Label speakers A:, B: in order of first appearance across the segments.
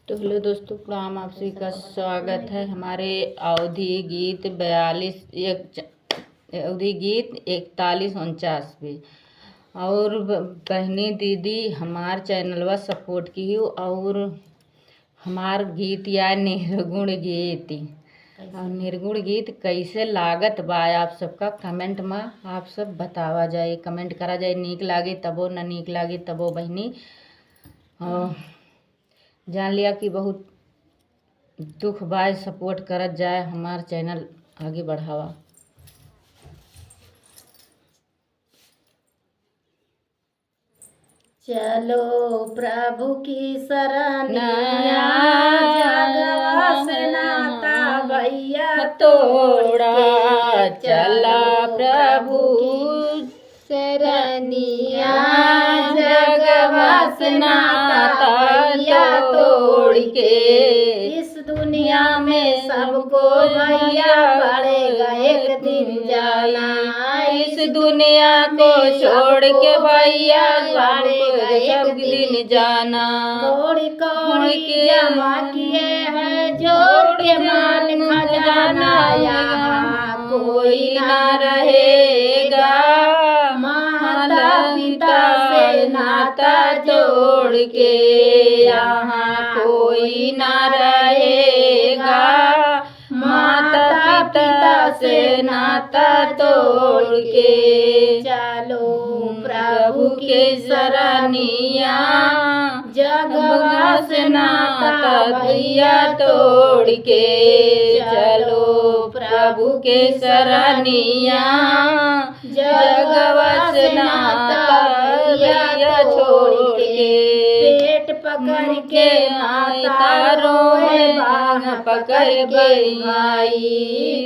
A: तो हेलो दोस्तों, प्रणाम। आप सभी का स्वागत है हमारे अवधि गीत 4149 पे। और बहनी दीदी हमार चैनलवा सपोर्ट की हो और हमार गीत या निर्गुण गीत और निर्गुण गीत कैसे लागत बा आप सबका कमेंट में आप सब बतावा जाए, कमेंट करा जाए। नीक लागे तबो, न नीक लागे तबो बहनी और जान लिया कि बहुत दुख बाय सपोर्ट करत जाए, हमार चैनल आगे बढ़ावा।
B: चलो प्रभु की शरणिया, जगवा से नाता भैया
A: तोड़ा चला प्रभु
B: शरणिया, जगवा से नाता भैया तोड़ के। इस दुनिया में सबको भैया पड़ेगा एक दिन जाना,
A: इस दुनिया को छोड़ के भैया पड़ेगा एक दिन जाना।
B: कौड़ी कौड़ी जमा किए हैं जोड़ के माल खजाना, यहाँ कोई ना रहेगा। माता पिता से नाता जोड़ के यहाँ कोई ना रहेगा। माता पिता से नाता तोड़ के चलो प्रभु के शरणिया, जगवा से नाता भैया तोड़ के। चलो प्रभु के शरणिया, जगवा से नाता भैया छोड़ के। पेट पकड़ के माता रोए, बांह पकड़ के भाई।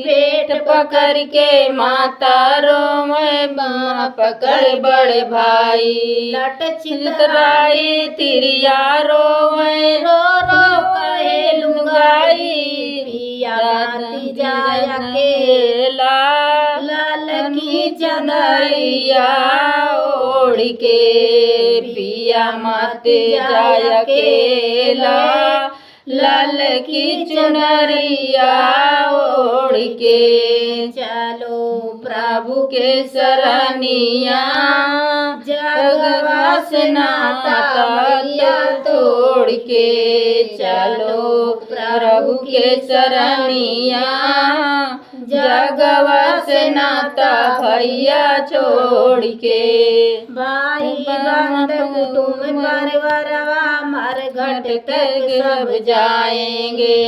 B: पेट पकड़ के माता रोए, बांह पकड़ बड़े भाई। लट चितराई तिरिया रोए, रो रो कहे लुगाई। पिया बाती जाय अकेला, लाल की चंदरिया ओढ़ के। पिया मत जाय अकेला, लाल की चुनरिया ओढ़ के। चलो प्रभु के शरणिया, जगवा से नाता भैया तोड़ के। चलो प्रभु के शरणिया, जगवा से नाता भैया छोड़ के। भाई बंद कुटुंब परिवारवा मर घट तक सब जाएंगे।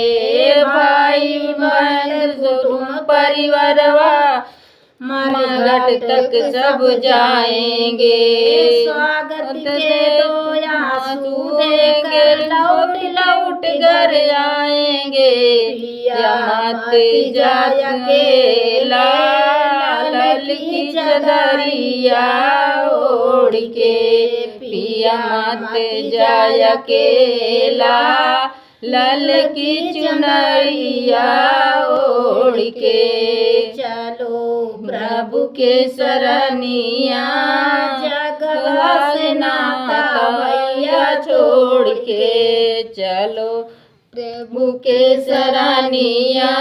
B: भाई बंद कुटुंब परिवारवा मर घट तक सब जाएंगे। स्वागत के तो आंसू देकर लौट लौट घर आएंगे। पिया मत जाय अकेला, लाल की चदरिया ओढ़ के। पिया मत जाय अकेला, लाल की चुनरिया ओढ़ के। चलो प्रभु के शरणिया, जगवा से नाता भैया छोड़ के। चलो प्रभु के शरणिया,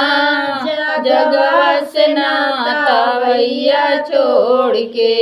B: जगवा से नाता भैया छोड़ के।